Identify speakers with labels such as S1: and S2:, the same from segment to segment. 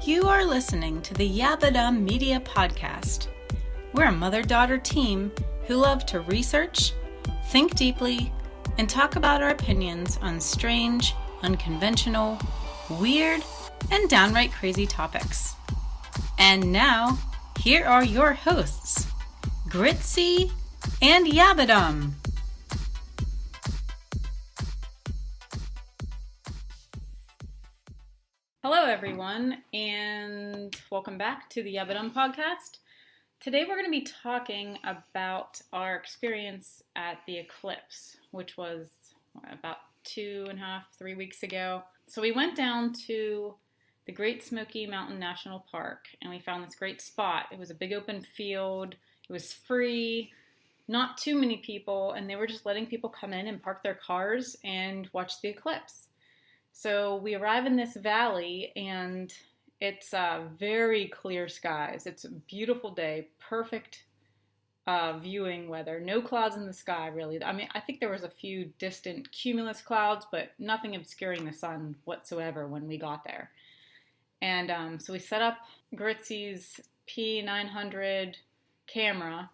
S1: You are listening to the YeahButUm Media Podcast. We're a mother-daughter team who love to research, think deeply, and talk about our opinions on strange, unconventional, weird, and downright crazy topics. And now, here are your hosts, Gritzy and YeahButUm. Hello everyone, and welcome back to the YeahButUm podcast. Today we're going to be talking about our experience at the Eclipse, which was about 3 weeks ago. So we went down to the Great Smoky Mountain National Park, and we found this great spot. It was a big open field, it was free, not too many people, and they were just letting people come in and park their cars and watch the eclipse. So we arrive in this valley, and it's very clear skies. It's a beautiful day, perfect viewing weather. No clouds in the sky, really. I mean, I think there was a few distant cumulus clouds, but nothing obscuring the sun whatsoever when we got there. And so we set up Gritzy's P900 camera,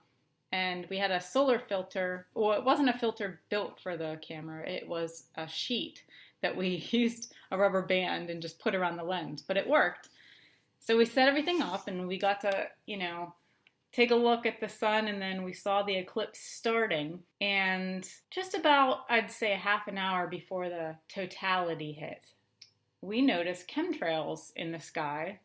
S1: and we had a solar filter. Well, it wasn't a filter built for the camera. It was a sheet that we used a rubber band and just put around the lens, but it worked. So we set everything up, and we got to, take a look at the sun, and then we saw the eclipse starting. And just about, I'd say, half an hour before the totality hit, we noticed chemtrails in the sky,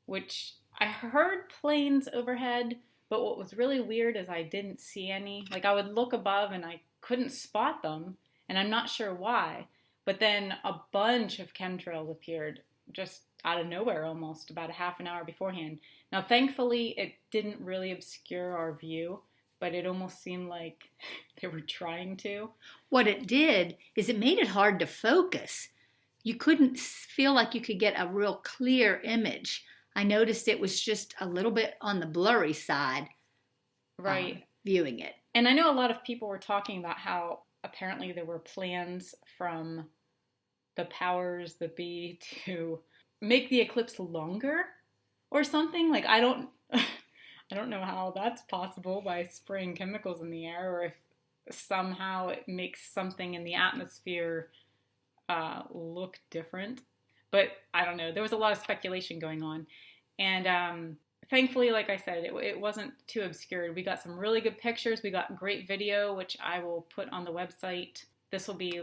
S1: which I heard planes overhead, but what was really weird is I didn't see any. Like, I would look above and I couldn't spot them, and I'm not sure why. But then a bunch of chemtrails appeared just out of nowhere almost, about a half an hour beforehand. Now, thankfully, it didn't really obscure our view, but it almost seemed like they were trying to.
S2: What it did is it made it hard to focus. You couldn't feel like you could get a real clear image. I noticed it was just a little bit on the blurry side,
S1: right?
S2: Viewing it.
S1: And I know a lot of people were talking about how apparently there were plans from the powers that be to make the eclipse longer or something. Like, I don't know how that's possible by spraying chemicals in the air, or if somehow it makes something in the atmosphere look different. But I don't know. There was a lot of speculation going on. And thankfully, like I said, it wasn't too obscured. We got some really good pictures. We got great video, which I will put on the website. This will be,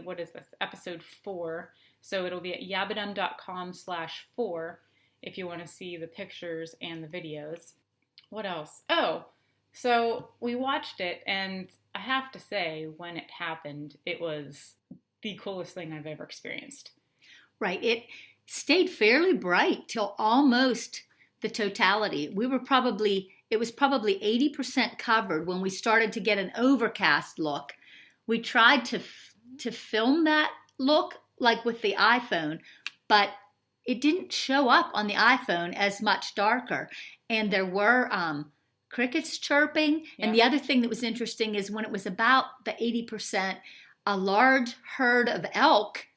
S1: episode 4. So it'll be at YeahButUm.com/4 if you want to see the pictures and the videos. What else? Oh, so we watched it, and I have to say, when it happened, it was the coolest thing I've ever experienced.
S2: Right. It stayed fairly bright till almost the totality. It was probably 80% covered when we started to get an overcast look. We tried to film that look like with the iPhone, but it didn't show up on the iPhone as much darker. And there were crickets chirping. Yeah. And the other thing that was interesting is when it was about the 80%, a large herd of elk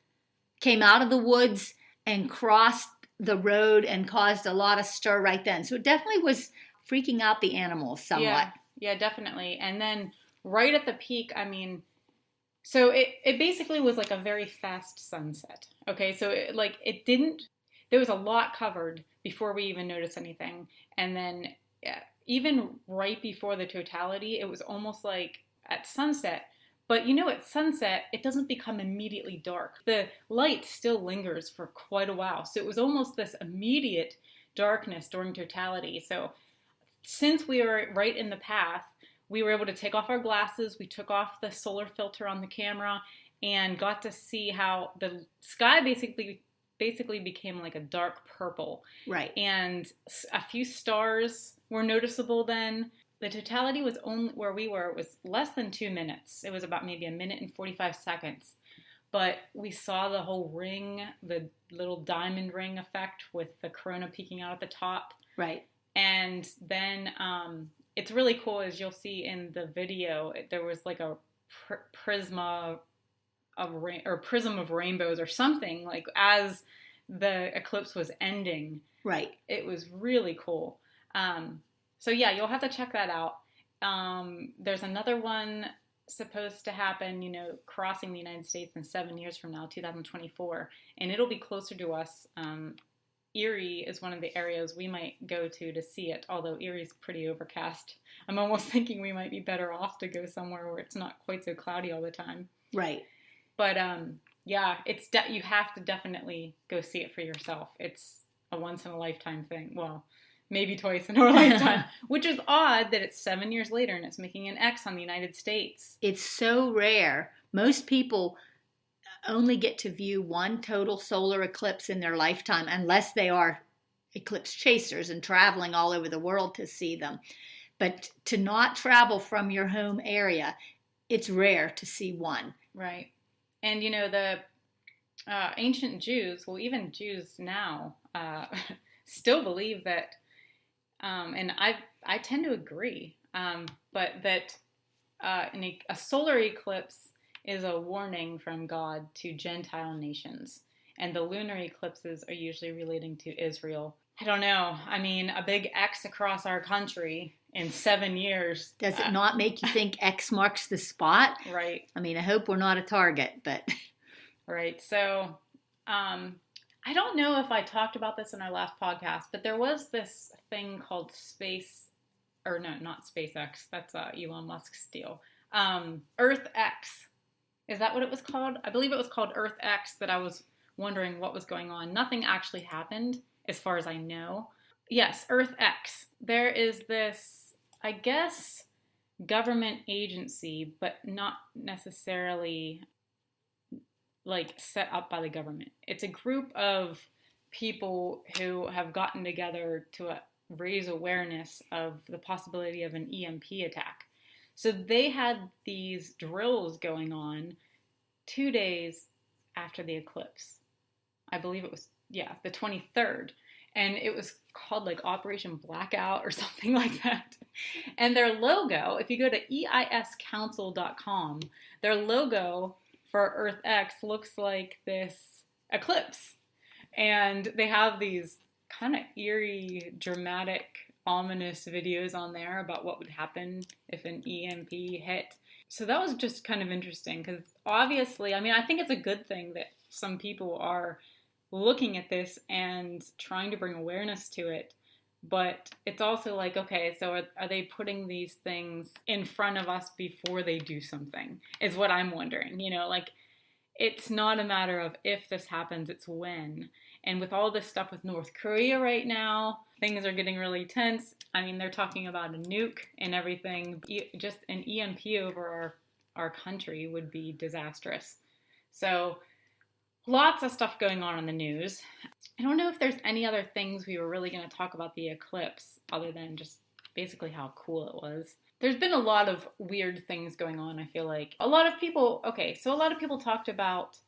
S2: came out of the woods and crossed the road and caused a lot of stir right then. So it definitely was freaking out the animals somewhat.
S1: Yeah, definitely. And then right at the peak, so it basically was like a very fast sunset. Okay, so there was a lot covered before we even noticed anything. And then even right before the totality, it was almost like at sunset. But at sunset, it doesn't become immediately dark. The light still lingers for quite a while. So it was almost this immediate darkness during totality. So since we were right in the path, we were able to take off our glasses. We took off the solar filter on the camera and got to see how the sky basically became like a dark purple.
S2: Right.
S1: And a few stars were noticeable then. The totality was only where we were. It was less than 2 minutes. It was about maybe 1 minute and 45 seconds. But we saw the whole ring, the little diamond ring effect with the corona peeking out at the top.
S2: Right.
S1: And then it's really cool, as you'll see in the video, there was like a prism of rainbows or something, like as the eclipse was ending.
S2: Right.
S1: It was really cool. So yeah, you'll have to check that out. There's another one supposed to happen, crossing the United States in 7 years from now, 2024, and it'll be closer to us. Erie is one of the areas we might go to see it, although Erie's pretty overcast. I'm almost thinking we might be better off to go somewhere where it's not quite so cloudy all the time.
S2: Right.
S1: But yeah, you have to definitely go see it for yourself. It's a once-in-a-lifetime thing. Well, maybe twice in our lifetime, which is odd that it's 7 years later and it's making an X on the United States.
S2: It's so rare. Most people only get to view one total solar eclipse in their lifetime, unless they are eclipse chasers and traveling all over the world to see them. But to not travel from your home area, it's rare to see one.
S1: Right. And, the ancient Jews, well, even Jews now, still believe that, and I tend to agree, but that a solar eclipse is a warning from God to Gentile nations. And the lunar eclipses are usually relating to Israel. I don't know. I mean, a big X across our country in 7 years.
S2: Does it not make you think X marks the spot?
S1: Right.
S2: I mean, I hope we're not a target, but...
S1: Right. So, I don't know if I talked about this in our last podcast, but there was this thing called not SpaceX. That's Elon Musk's deal. EarthEX. Is that what it was called? I believe it was called EarthEX, that I was wondering what was going on. Nothing actually happened, as far as I know. Yes, EarthEX. There is this, I guess, government agency, but not necessarily set up by the government. It's a group of people who have gotten together to raise awareness of the possibility of an EMP attack. So they had these drills going on 2 days after the eclipse. I believe it was, the 23rd. And it was called Operation Blackout or something like that. And their logo, if you go to EISCouncil.com, their logo for EarthEX looks like this eclipse. And they have these kind of eerie, dramatic, ominous videos on there about what would happen if an EMP hit. So that was just kind of interesting because obviously, I think it's a good thing that some people are looking at this and trying to bring awareness to it. But it's also okay, so are they putting these things in front of us before they do something, is what I'm wondering. It's not a matter of if this happens, it's when. And with all this stuff with North Korea right now, things are getting really tense. They're talking about a nuke and everything. Just an EMP over our country would be disastrous. So lots of stuff going on in the news. I don't know if there's any other things we were really going to talk about the eclipse other than just basically how cool it was. There's been a lot of weird things going on, I feel like. A lot of people talked about,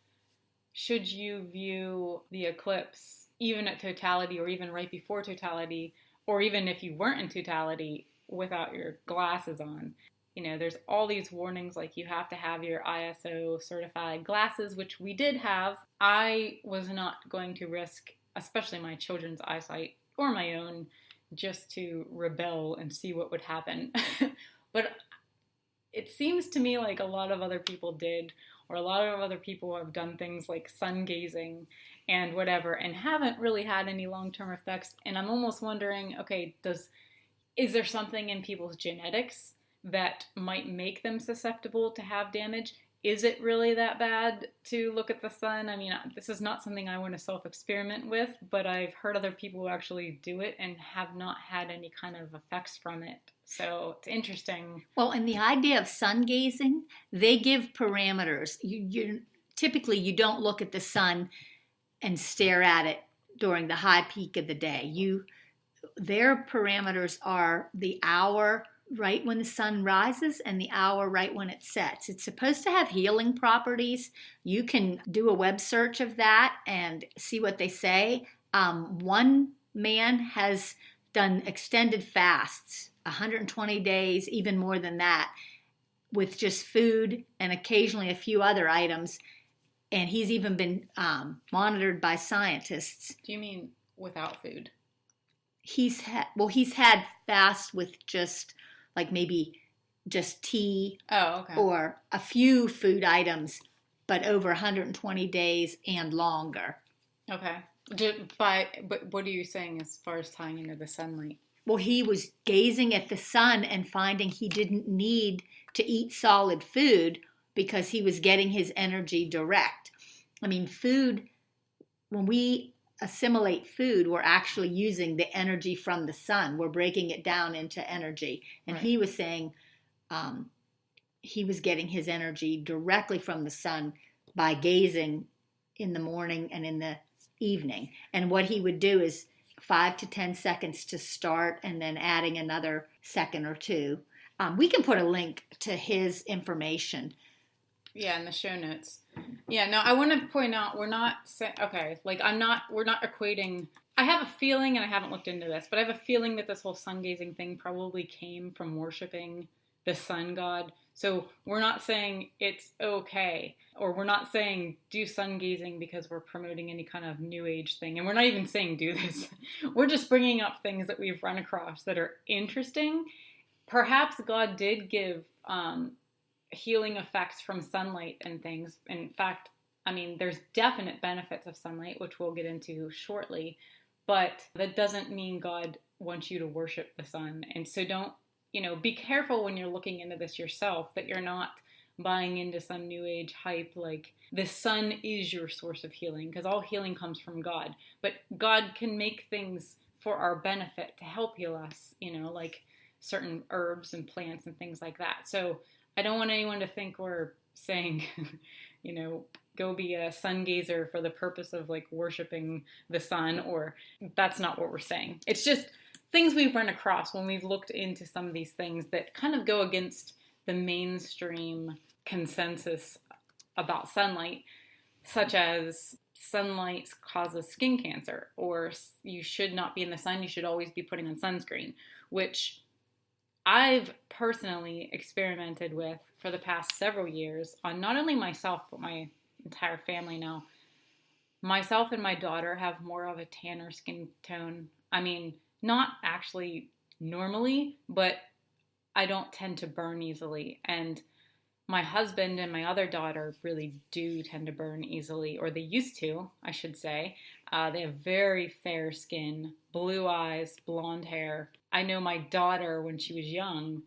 S1: should you view the eclipse even at totality or even right before totality, or even if you weren't in totality without your glasses on? There's all these warnings, you have to have your ISO certified glasses, which we did have. I was not going to risk, especially my children's eyesight or my own, just to rebel and see what would happen. But it seems to me like a lot of other people did, or a lot of other people have done things like sun gazing and whatever, and haven't really had any long-term effects. And I'm almost wondering, okay, is there something in people's genetics that might make them susceptible to have damage? Is it really that bad to look at the sun? This is not something I want to self-experiment with, but I've heard other people who actually do it and have not had any kind of effects from it. So it's interesting.
S2: Well, and the idea of sun gazing, they give parameters. Typically, you don't look at the sun and stare at it during the high peak of the day. Their parameters are the hour right when the sun rises and the hour right when it sets. It's supposed to have healing properties. You can do a web search of that and see what they say. One man has done extended fasts, 120 days, even more than that, with just food and occasionally a few other items. And he's even been monitored by scientists.
S1: Do you mean without food?
S2: He's had fasts with just like maybe just tea or a few food items, but over 120 days and longer.
S1: Okay. But what are you saying as far as tying into the sunlight?
S2: Well, he was gazing at the sun and finding he didn't need to eat solid food because he was getting his energy direct. I mean, food, when we assimilate food, we're actually using the energy from the sun. We're breaking it down into energy. And right. He was saying he was getting his energy directly from the sun by gazing in the morning and in the evening. And what he would do is 5 to 10 seconds to start and then adding another second or two. We can put a link to his information.
S1: Yeah, in the show notes. Yeah, no, I want to point out we're not equating. I have a feeling, and I haven't looked into this, but I have a feeling that this whole sun gazing thing probably came from worshiping the sun god. So we're not saying it's okay, or we're not saying do sun gazing because we're promoting any kind of new age thing. And we're not even saying do this. We're just bringing up things that we've run across that are interesting. Perhaps God did give healing effects from sunlight and things. In fact, I mean, there's definite benefits of sunlight, which we'll get into shortly, but that doesn't mean God wants you to worship the sun. And so don't, be careful when you're looking into this yourself, that you're not buying into some new age hype like the sun is your source of healing, because all healing comes from God. But God can make things for our benefit to help heal us, like certain herbs and plants and things like that. So I don't want anyone to think we're saying, go be a sun gazer for the purpose of like worshiping the sun, or that's not what we're saying. It's just things we've run across when we've looked into some of these things that kind of go against the mainstream consensus about sunlight, such as sunlight causes skin cancer, or you should not be in the sun, you should always be putting on sunscreen, which I've personally experimented with for the past several years on not only myself, but my entire family now. Myself and my daughter have more of a tanner skin tone. I mean, not actually normally, but I don't tend to burn easily. And my husband and my other daughter really do tend to burn easily, or they used to, I should say. They have very fair skin, blue eyes, blonde hair. I know my daughter, when she was young,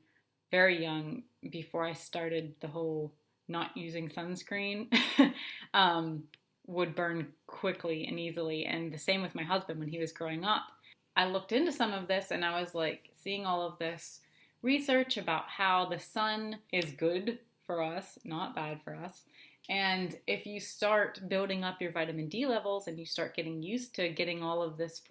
S1: very young, before I started the whole not using sunscreen, would burn quickly and easily. And the same with my husband when he was growing up. I looked into some of this and I was like seeing all of this research about how the sun is good for us, not bad for us. And if you start building up your vitamin D levels and you start getting used to getting all of this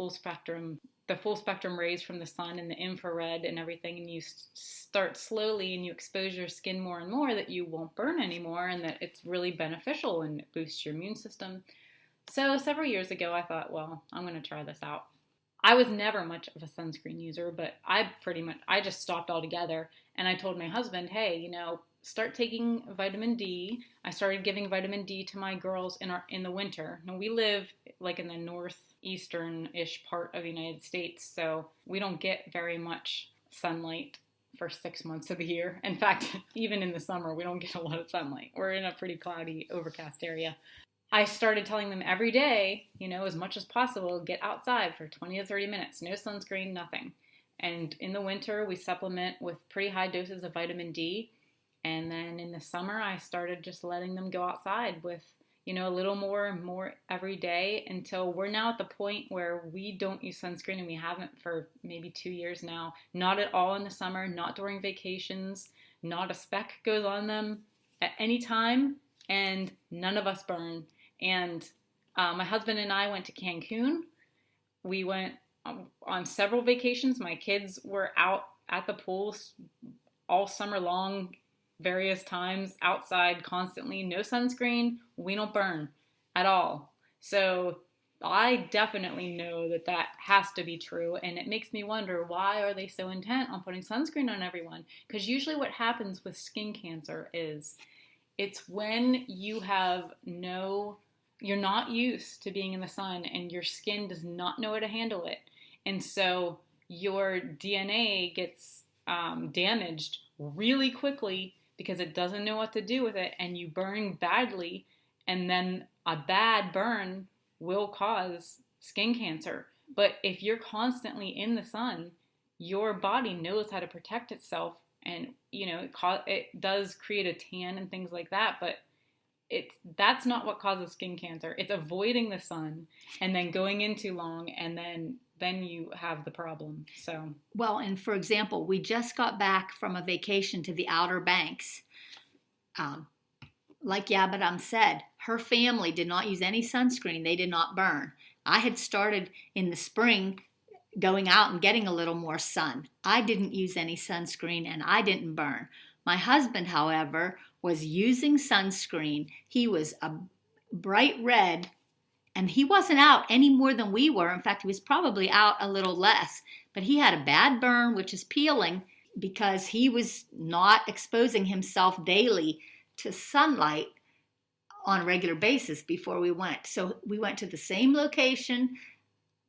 S1: the full spectrum rays from the sun and the infrared and everything, and you start slowly and you expose your skin more and more, that you won't burn anymore, and that it's really beneficial and it boosts your immune system. So several years ago, I thought, well, I'm going to try this out. I was never much of a sunscreen user, but I just stopped altogether. And I told my husband, hey, start taking vitamin D. I started giving vitamin D to my girls in the winter. Now we live like in the northeastern-ish part of the United States, so we don't get very much sunlight for 6 months of the year. In fact, even in the summer, we don't get a lot of sunlight. We're in a pretty cloudy, overcast area. I started telling them every day, as much as possible, get outside for 20 to 30 minutes. No sunscreen, nothing. And in the winter, we supplement with pretty high doses of vitamin D. And then in the summer, I started just letting them go outside with, a little more and more every day, until we're now at the point where we don't use sunscreen, and we haven't for maybe 2 years now. Not at all in the summer, not during vacations, not a speck goes on them at any time, and none of us burn. And my husband and I went to Cancun. We went on several vacations. My kids were out at the pools all summer long, various times, outside constantly. No sunscreen. We don't burn at all. So I definitely know that has to be true. And it makes me wonder, why are they so intent on putting sunscreen on everyone? Because usually what happens with skin cancer is It's when you're not used to being in the sun and your skin does not know how to handle it. And so your DNA gets damaged really quickly because it doesn't know what to do with it, and you burn badly, and then a bad burn will cause skin cancer. But if you're constantly in the sun, your body knows how to protect itself, and it does create a tan and things like that, but that's not what causes skin cancer. It's avoiding the sun and then going in too long, and then you have the problem. So,
S2: well, and for example, we just got back from a vacation to the Outer Banks. Like YeahButUm said, her family did not use any sunscreen. They did not burn. I had started in the spring going out and getting a little more sun. I didn't use any sunscreen and I didn't burn. My husband, however, was using sunscreen. He was a bright red, and he wasn't out any more than we were. In fact, he was probably out a little less, but he had a bad burn, which is peeling, because he was not exposing himself daily to sunlight on a regular basis before we went. So we went to the same location,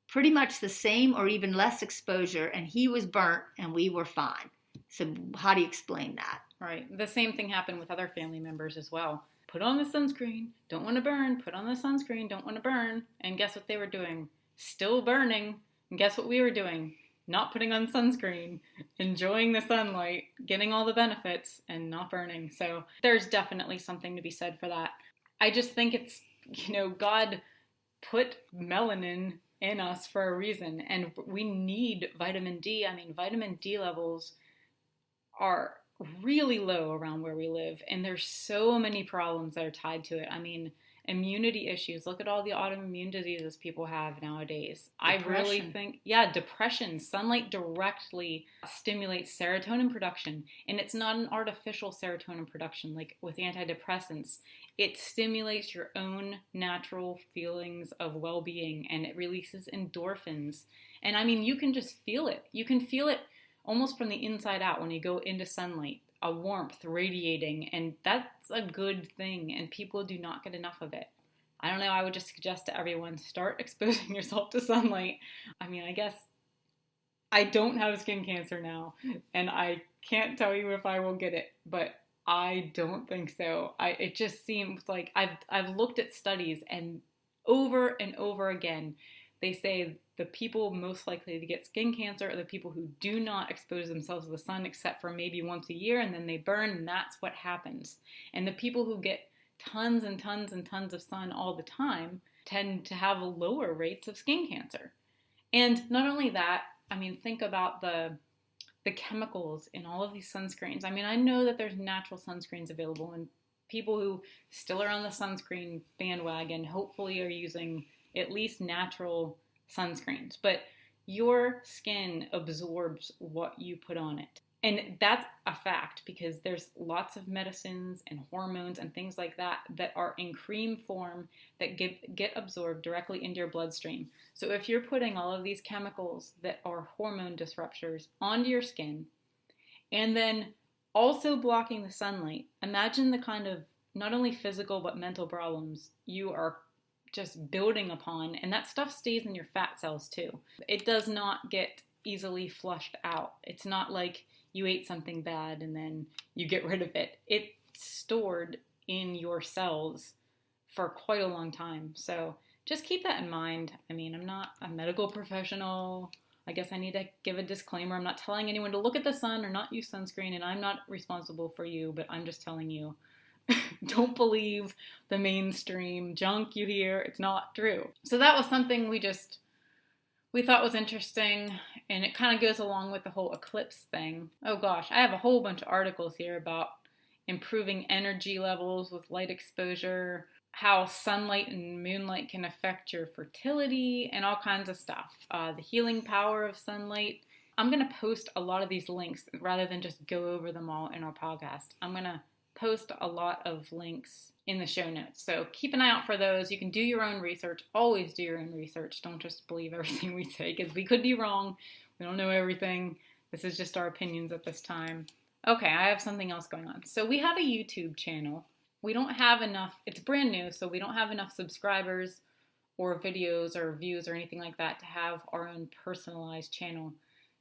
S2: pretty much the same or even less exposure, and he was burnt and we were fine. So how do you explain that?
S1: Right. The same thing happened with other family members as well. Put on the sunscreen, don't want to burn. Put on the sunscreen, don't want to burn. And guess what they were doing? Still burning. And guess what we were doing? Not putting on sunscreen, enjoying the sunlight, getting all the benefits, and not burning. So there's definitely something to be said for that. I just think it's, God put melanin in us for a reason, and we need vitamin D. I mean, vitamin D levels are really low around where we live, and there's so many problems that are tied to it. I mean, immunity issues. Look at all the autoimmune diseases people have nowadays. Depression. I really think, depression. Sunlight directly stimulates serotonin production, and it's not an artificial serotonin production like with antidepressants. It stimulates your own natural feelings of well-being, and it releases endorphins. And I mean, you can just feel it. You can feel it almost from the inside out when you go into sunlight, a warmth radiating, and that's a good thing, and people do not get enough of it. I don't know, I would just suggest to everyone, start exposing yourself to sunlight. I mean, I guess I don't have skin cancer now, and I can't tell you if I will get it, but I don't think so. It just seems like I've looked at studies, and over again, they say the people most likely to get skin cancer are the people who do not expose themselves to the sun except for maybe once a year, and then they burn, and that's what happens. And the people who get tons and tons and tons of sun all the time tend to have lower rates of skin cancer. And not only that, I mean, think about the chemicals in all of these sunscreens. I mean, I know that there's natural sunscreens available, and people who still are on the sunscreen bandwagon hopefully are using at least natural sunscreens, but your skin absorbs what you put on it. And that's a fact, because there's lots of medicines and hormones and things like that are in cream form that get absorbed directly into your bloodstream. So if you're putting all of these chemicals that are hormone disruptors onto your skin, and then also blocking the sunlight, imagine the kind of not only physical but mental problems you are just building upon, and that stuff stays in your fat cells too. It does not get easily flushed out. It's not like you ate something bad and then you get rid of it. It's stored in your cells for quite a long time. So just keep that in mind. I mean, I'm not a medical professional. I guess I need to give a disclaimer. I'm not telling anyone to look at the sun or not use sunscreen, and I'm not responsible for you, but I'm just telling you, don't believe the mainstream junk you hear. It's not true. So that was something we thought was interesting, and it kind of goes along with the whole eclipse thing. Oh gosh, I have a whole bunch of articles here about improving energy levels with light exposure, how sunlight and moonlight can affect your fertility, and all kinds of stuff. The healing power of sunlight. I'm going to post a lot of these links rather than just go over them all in our podcast. I'm going to post a lot of links in the show notes. So keep an eye out for those. You can do your own research. Always do your own research. Don't just believe everything we say, because we could be wrong. We don't know everything. This is just our opinions at this time. Okay, I have something else going on. So we have a YouTube channel, we don't have enough, it's brand new, so we don't have enough subscribers or videos or views or anything like that to have our own personalized channel.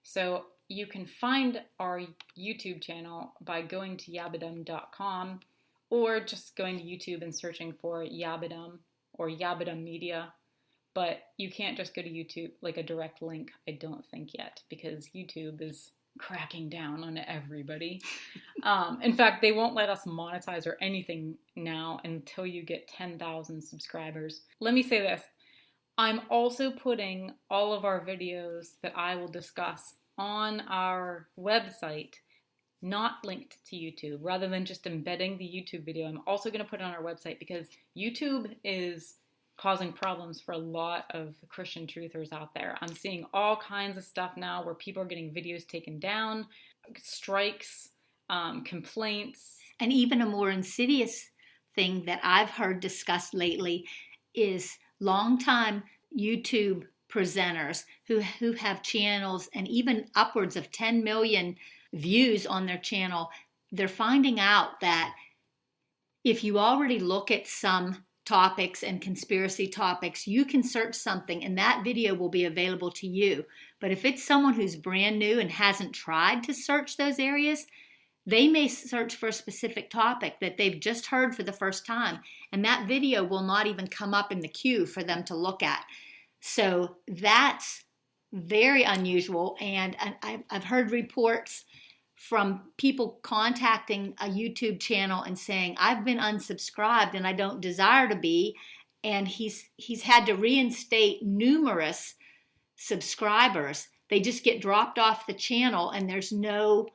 S1: So you can find our YouTube channel by going to YeahButUm.com or just going to YouTube and searching for YeahButUm or YeahButUm Media. But you can't just go to YouTube, like a direct link, I don't think yet, because YouTube is cracking down on everybody. In fact, they won't let us monetize or anything now until you get 10,000 subscribers. Let me say this. I'm also putting all of our videos that I will discuss on our website, not linked to YouTube. Rather than just embedding the YouTube video, I'm also going to put it on our website because YouTube is causing problems for a lot of Christian truthers out there. I'm seeing all kinds of stuff now where people are getting videos taken down, strikes, complaints.
S2: And even a more insidious thing that I've heard discussed lately is longtime YouTube presenters who have channels and even upwards of 10 million views on their channel. They're finding out that if you already look at some topics and conspiracy topics, you can search something and that video will be available to you. But if it's someone who's brand new and hasn't tried to search those areas, they may search for a specific topic that they've just heard for the first time, and that video will not even come up in the queue for them to look at. So that's very unusual, and I've heard reports from people contacting a YouTube channel and saying, I've been unsubscribed and I don't desire to be. And he's had to reinstate numerous subscribers. They just get dropped off the channel and there's no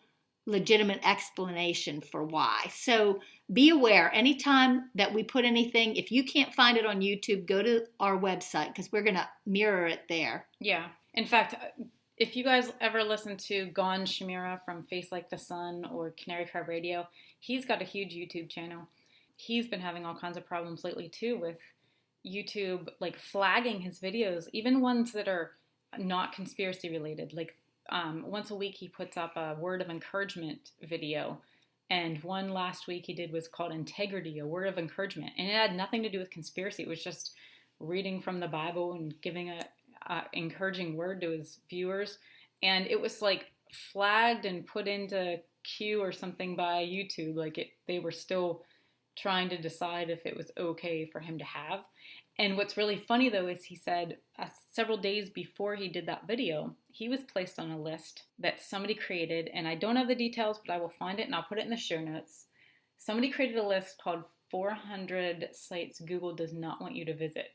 S2: legitimate explanation for why. So be aware, anytime that we put anything, if you can't find it on YouTube, go to our website because we're going to mirror it there.
S1: Yeah. In fact, if you guys ever listen to Gon Shamira from Face Like the Sun or Canary Cry Radio, he's got a huge YouTube channel. He's been having all kinds of problems lately too with YouTube like flagging his videos, even ones that are not conspiracy related. Like once a week he puts up a word of encouragement video, and one last week he did was called Integrity, a word of encouragement, and it had nothing to do with conspiracy. It was just reading from the Bible and giving a encouraging word to his viewers, and it was like flagged and put into queue or something by YouTube. Like they were still trying to decide if it was okay for him to have. And what's really funny though is he said several days before he did that video, he was placed on a list that somebody created, and I don't have the details, but I will find it and I'll put it in the show notes. Somebody created a list called 400 sites Google does not want you to visit.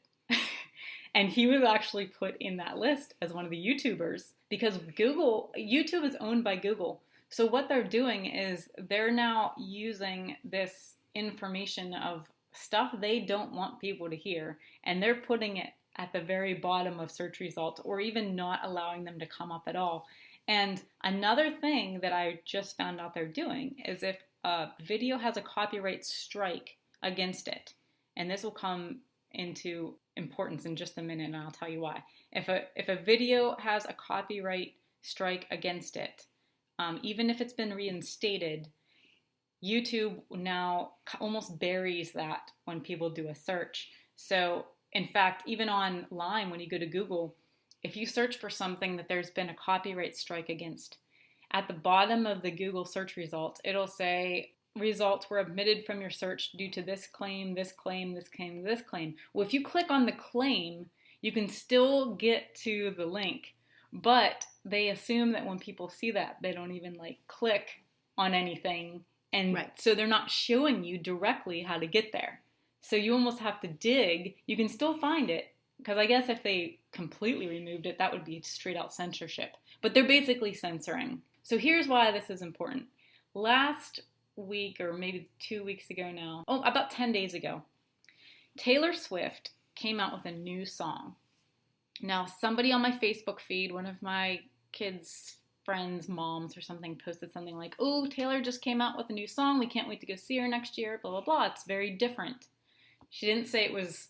S1: And he was actually put in that list as one of the YouTubers because YouTube is owned by Google. So what they're doing is they're now using this information of stuff they don't want people to hear, and they're putting it at the very bottom of search results or even not allowing them to come up at all. And another thing that I just found out they're doing is if a video has a copyright strike against it, and this will come into importance in just a minute, and I'll tell you why. If a video has a copyright strike against it, even if it's been reinstated, YouTube now almost buries that when people do a search. So, in fact, even online, when you go to Google, if you search for something that there's been a copyright strike against, at the bottom of the Google search results, it'll say, results were omitted from your search due to this claim, this claim, this claim, this claim. Well, if you click on the claim, you can still get to the link, but they assume that when people see that, they don't even click on anything. And right. So they're not showing you directly how to get there. So you almost have to dig. You can still find it, because I guess if they completely removed it, that would be straight out censorship. But they're basically censoring. So here's why this is important. Last week, or maybe 2 weeks ago now, about 10 days ago, Taylor Swift came out with a new song. Now, somebody on my Facebook feed, one of my kids' friends' moms or something, posted something like, oh, Taylor just came out with a new song. We can't wait to go see her next year, blah, blah, blah. It's very different. She didn't say it was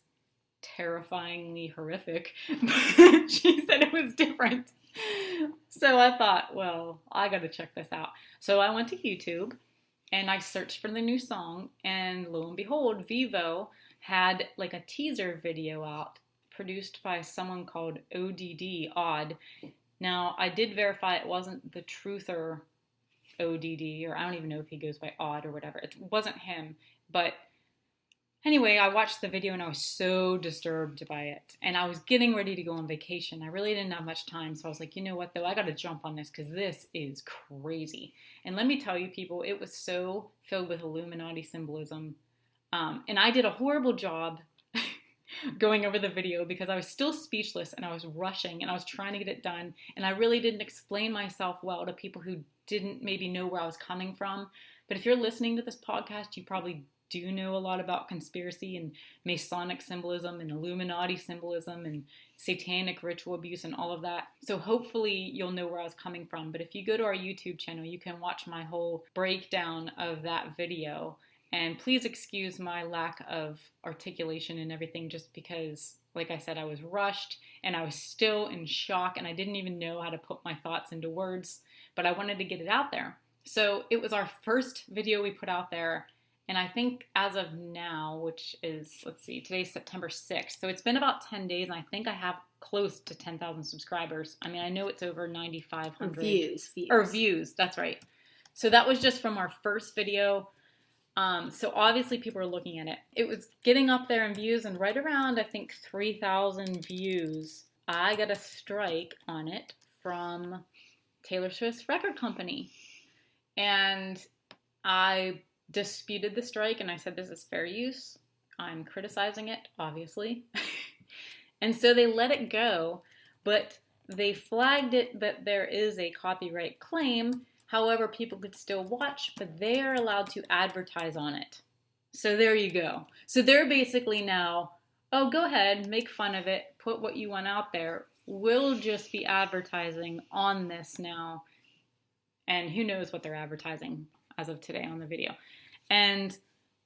S1: terrifyingly horrific, but she said it was different. So I thought, well, I got to check this out. So I went to YouTube and I searched for the new song, and lo and behold, VEVO had like a teaser video out produced by someone called Odd. Now, I did verify it wasn't the truther ODD, or I don't even know if he goes by Odd or whatever. It wasn't him, but anyway, I watched the video and I was so disturbed by it. And I was getting ready to go on vacation. I really didn't have much time, so I was like, you know what, though? I got to jump on this because this is crazy. And let me tell you, people, it was so filled with Illuminati symbolism. And I did a horrible job going over the video because I was still speechless and I was rushing and I was trying to get it done. And I really didn't explain myself well to people who didn't maybe know where I was coming from. But if you're listening to this podcast, you probably do know a lot about conspiracy and Masonic symbolism and Illuminati symbolism and satanic ritual abuse and all of that. So hopefully you'll know where I was coming from. But if you go to our YouTube channel, you can watch my whole breakdown of that video. And please excuse my lack of articulation and everything, just because, like I said, I was rushed and I was still in shock and I didn't even know how to put my thoughts into words, but I wanted to get it out there. So it was our first video we put out there. And I think as of now, which is, let's see, today's September 6th. So it's been about 10 days and I think I have close to 10,000 subscribers. I mean, I know it's over 9,500 views. That's right. So that was just from our first video. So obviously people are looking at it. It was getting up there in views, and right around, I think, 3,000 views, I got a strike on it from Taylor Swift's record company. And I disputed the strike, and I said, this is fair use. I'm criticizing it, obviously. And so they let it go, but they flagged it that there is a copyright claim. However, people could still watch, but they are allowed to advertise on it. So there you go. So they're basically now, oh, go ahead, make fun of it, put what you want out there. We'll just be advertising on this now. And who knows what they're advertising as of today on the video. And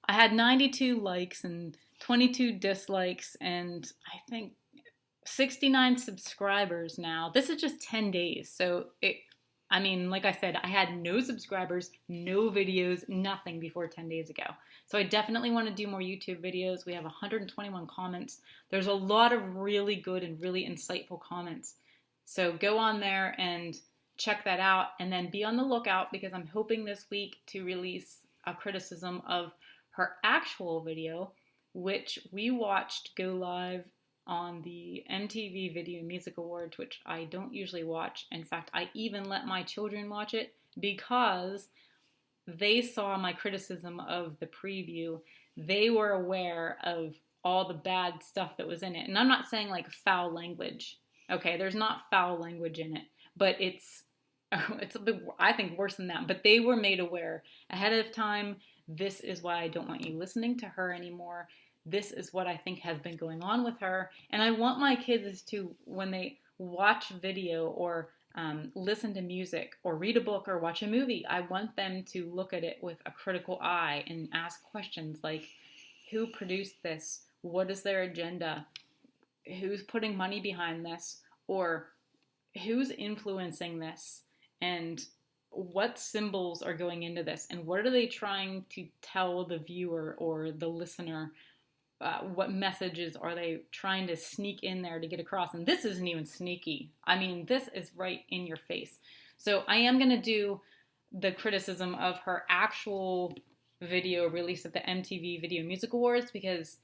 S1: I had 92 likes and 22 dislikes and I think 69 subscribers now. This is just 10 days. So like I said, I had no subscribers, no videos, nothing before 10 days ago. So I definitely want to do more YouTube videos. We have 121 comments. There's a lot of really good and really insightful comments. So go on there and check that out, and then be on the lookout because I'm hoping this week to release a criticism of her actual video, which we watched go live on the MTV Video Music Awards, which I don't usually watch. In fact, I even let my children watch it because they saw my criticism of the preview. They were aware of all the bad stuff that was in it. And I'm not saying like foul language. Okay, there's not foul language in it, but it's a bit, I think, worse than that. But they were made aware ahead of time. This is why I don't want you listening to her anymore. This is what I think has been going on with her. And I want my kids to, when they watch video or listen to music or read a book or watch a movie, I want them to look at it with a critical eye and ask questions like, who produced this? What is their agenda? Who's putting money behind this? Or who's influencing this? And what symbols are going into this? And what are they trying to tell the viewer or the listener? What messages are they trying to sneak in there to get across? And this isn't even sneaky. I mean, this is right in your face. So I am going to do the criticism of her actual video released at the MTV Video Music Awards because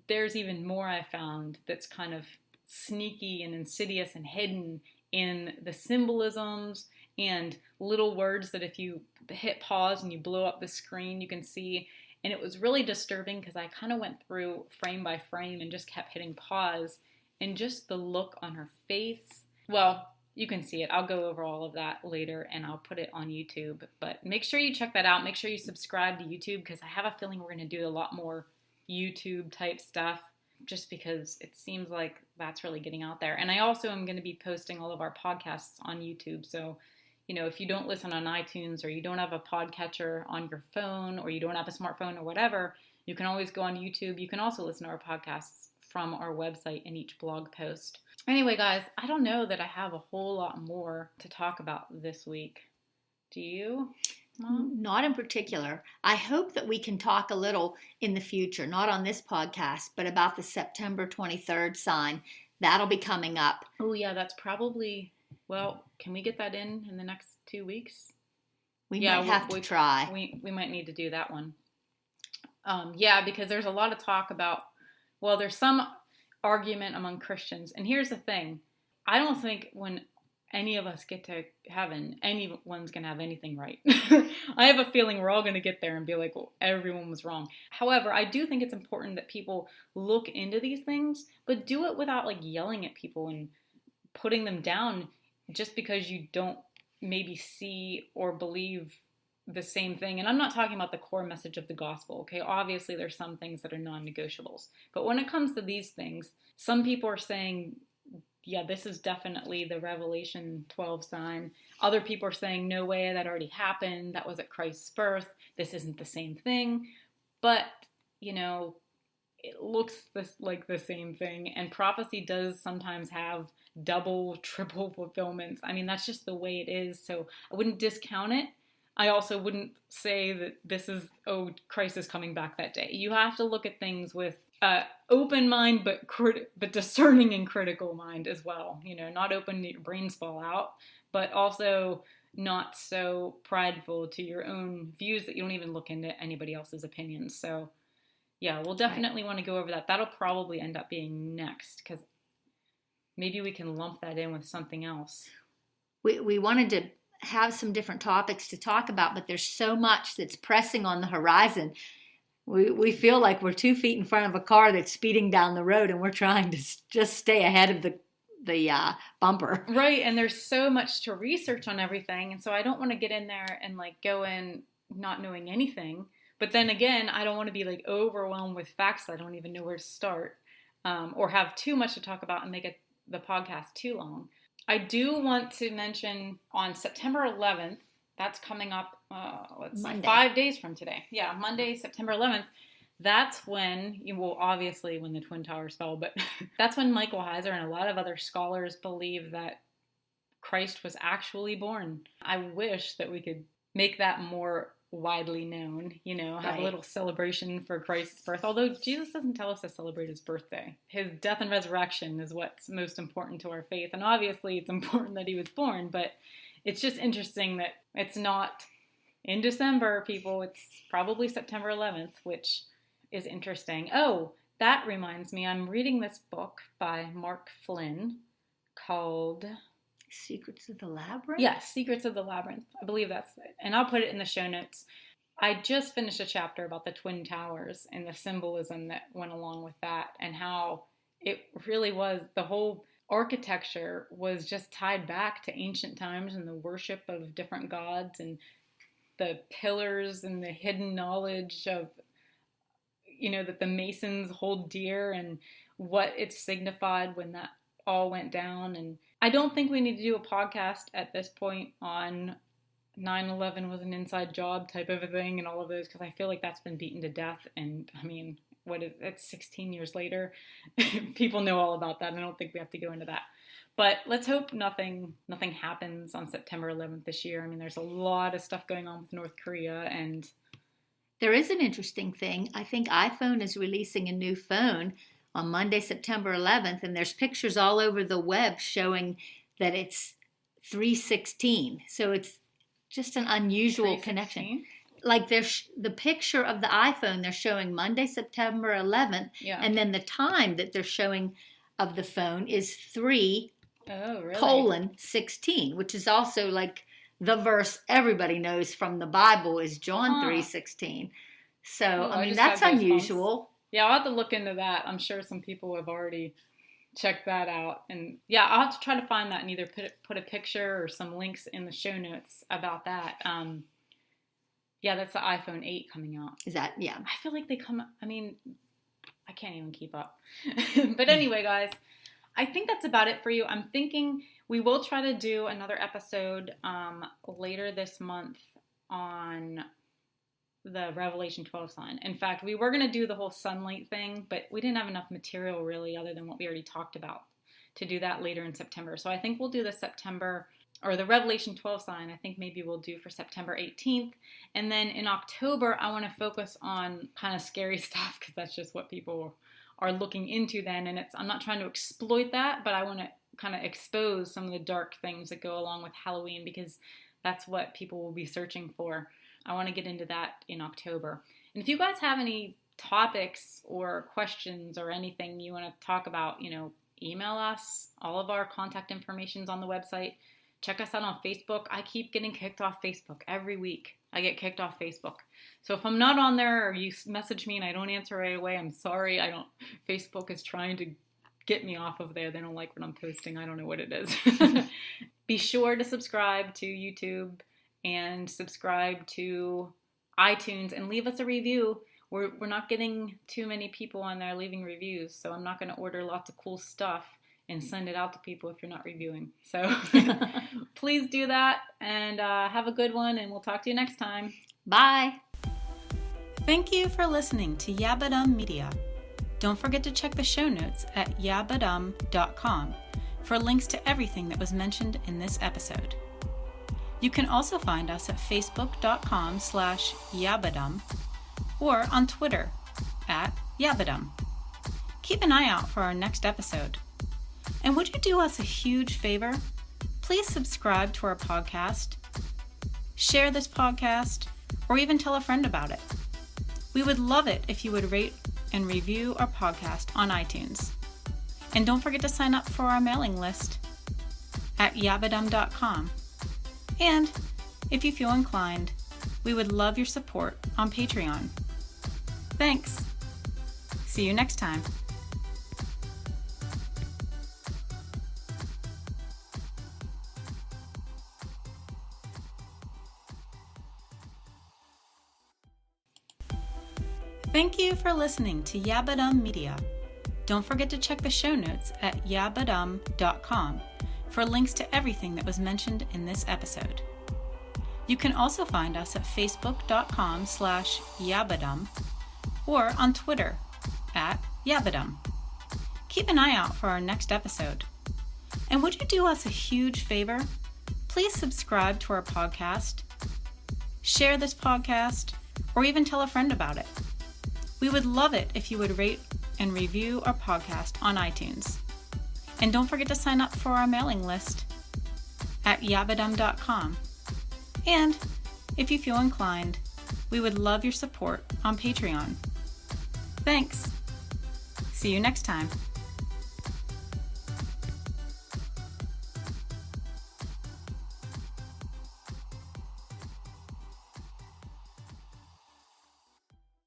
S1: there's even more I found that's kind of sneaky and insidious and hidden in the symbolisms and little words that if you hit pause and you blow up the screen, you can see. And it was really disturbing because I kind of went through frame by frame and just kept hitting pause. And just the look on her face. Well, you can see it. I'll go over all of that later and I'll put it on YouTube. But make sure you check that out. Make sure you subscribe to YouTube because I have a feeling we're going to do a lot more YouTube type stuff just because it seems like that's really getting out there. And I also am going to be posting all of our podcasts on YouTube. So if you don't listen on iTunes or you don't have a podcatcher on your phone or you don't have a smartphone or whatever, you can always go on YouTube. You can also listen to our podcasts from our website in each blog post. Anyway, guys, I don't know that I have a whole lot more to talk about this week. Do you? Mom?
S2: Not in particular. I hope that we can talk a little in the future, not on this podcast, but about the September 23rd sign. That'll be coming up.
S1: Oh, yeah, that's probably, well, can we get that in the next 2 weeks?
S2: We might have to try.
S1: We might need to do that one. Yeah, because there's a lot of talk about, well, there's some argument among Christians. And here's the thing. I don't think when any of us get to heaven, anyone's going to have anything right. I have a feeling we're all going to get there and be like, well, everyone was wrong. However, I do think it's important that people look into these things, but do it without like yelling at people and putting them down just because you don't maybe see or believe the same thing. And I'm not talking about the core message of the gospel, okay? Obviously, there's some things that are non-negotiables. But when it comes to these things, some people are saying, yeah, this is definitely the Revelation 12 sign. Other people are saying, no way, that already happened. That was at Christ's birth. This isn't the same thing. But, you know, it looks like the same thing. And prophecy does sometimes have double, triple fulfillments. I mean, that's just the way it is. So I wouldn't discount it. I also wouldn't say that this is, oh, Christ is coming back that day. You have to look at things with open mind, but discerning and critical mind as well. You know, not open to your brains fall out, but also not so prideful to your own views that you don't even look into anybody else's opinions. So, yeah, we'll definitely want to go over that. That'll probably end up being next because maybe we can lump that in with something else.
S2: We wanted to have some different topics to talk about, but there's so much that's pressing on the horizon. We feel like we're 2 feet in front of a car that's speeding down the road and we're trying to just stay ahead of the bumper.
S1: Right, and there's so much to research on everything, and so I don't want to get in there and like go in not knowing anything. But then again, I don't want to be like overwhelmed with facts that I don't even know where to start, or have too much to talk about and make the podcast too long. I do want to mention on September 11th, that's coming up, Monday. 5 days from today. Yeah, Monday, September 11th. That's when, obviously when the Twin Towers fell, but that's when Michael Heiser and a lot of other scholars believe that Christ was actually born. I wish that we could make that more widely known, have a little celebration for Christ's birth. Although Jesus doesn't tell us to celebrate his birthday. His death and resurrection is what's most important to our faith. And obviously it's important that he was born, but it's just interesting that it's not in December, people. It's probably September 11th, which is interesting. Oh, that reminds me, I'm reading this book by Mark Flynn called
S2: Secrets of the Labyrinth?
S1: Yes, Secrets of the Labyrinth. I believe that's it. And I'll put it in the show notes. I just finished a chapter about the Twin Towers and the symbolism that went along with that and how it really was, the whole architecture was just tied back to ancient times and the worship of different gods and the pillars and the hidden knowledge of, that the Masons hold dear and what it signified when that all went down. And I don't think we need to do a podcast at this point on 9/11 was an inside job type of a thing and all of those, because I feel like that's been beaten to death. And I mean, it's 16 years later. People know all about that. And I don't think we have to go into that. But let's hope nothing happens on September 11th this year. I mean, there's a lot of stuff going on with North Korea, and
S2: there is an interesting thing. I think iPhone is releasing a new phone on Monday, September 11th, and there's pictures all over the web showing that it's 316. So it's just an unusual connection. Like there's the picture of the iPhone, they're showing Monday, September 11th, and then the time that they're showing of the phone is 3:16, which is also like the verse everybody knows from the Bible is John 3:16. So, I mean, that's unusual.
S1: Yeah, I'll have to look into that. I'm sure some people have already checked that out. And yeah, I'll have to try to find that and either put a picture or some links in the show notes about that. Yeah, that's the iPhone 8 coming out.
S2: Is that, yeah.
S1: I feel like I can't even keep up. But anyway, guys, I think that's about it for you. I'm thinking we will try to do another episode later this month on the Revelation 12 sign. In fact, we were going to do the whole sunlight thing, but we didn't have enough material really other than what we already talked about to do that later in September. So I think we'll do the September or the Revelation 12 sign, I think maybe we'll do for September 18th. And then in October, I want to focus on kind of scary stuff because that's just what people are looking into then. And I'm not trying to exploit that, but I want to kind of expose some of the dark things that go along with Halloween because that's what people will be searching for. I want to get into that in October. And if you guys have any topics or questions or anything you want to talk about, email us. All of our contact information's on the website. Check us out on Facebook. I keep getting kicked off Facebook every week. I get kicked off Facebook. So if I'm not on there or you message me and I don't answer right away, I'm sorry. Facebook is trying to get me off of there. They don't like what I'm posting. I don't know what it is. Be sure to subscribe to YouTube and subscribe to iTunes and leave us a review. We're not getting too many people on there leaving reviews, so I'm not going to order lots of cool stuff and send it out to people if you're not reviewing. So please do that, and have a good one, and we'll talk to you next time.
S2: Bye.
S1: Thank you for listening to YeahButUm Media. Don't forget to check the show notes at YeahButUm.com for links to everything that was mentioned in this episode. You can also find us at Facebook.com/YeahButUm or on Twitter at YeahButUm. Keep an eye out for our next episode. And would you do us a huge favor? Please subscribe to our podcast, share this podcast, or even tell a friend about it. We would love it if you would rate and review our podcast on iTunes. And don't forget to sign up for our mailing list at YeahButUm.com. And if you feel inclined, we would love your support on Patreon. Thanks. See you next time. Thank you for listening to YeahButUm Media. Don't forget to check the show notes at YeahButUm.com for links to everything that was mentioned in this episode. You can also find us at Facebook.com/YeahButUm or on Twitter at YeahButUm. Keep an eye out for our next episode. And would you do us a huge favor? Please subscribe to our podcast, share this podcast, or even tell a friend about it. We would love it if you would rate and review our podcast on iTunes. And don't forget to sign up for our mailing list at YeahButUm.com. And if you feel inclined, we would love your support on Patreon. Thanks. See you next time.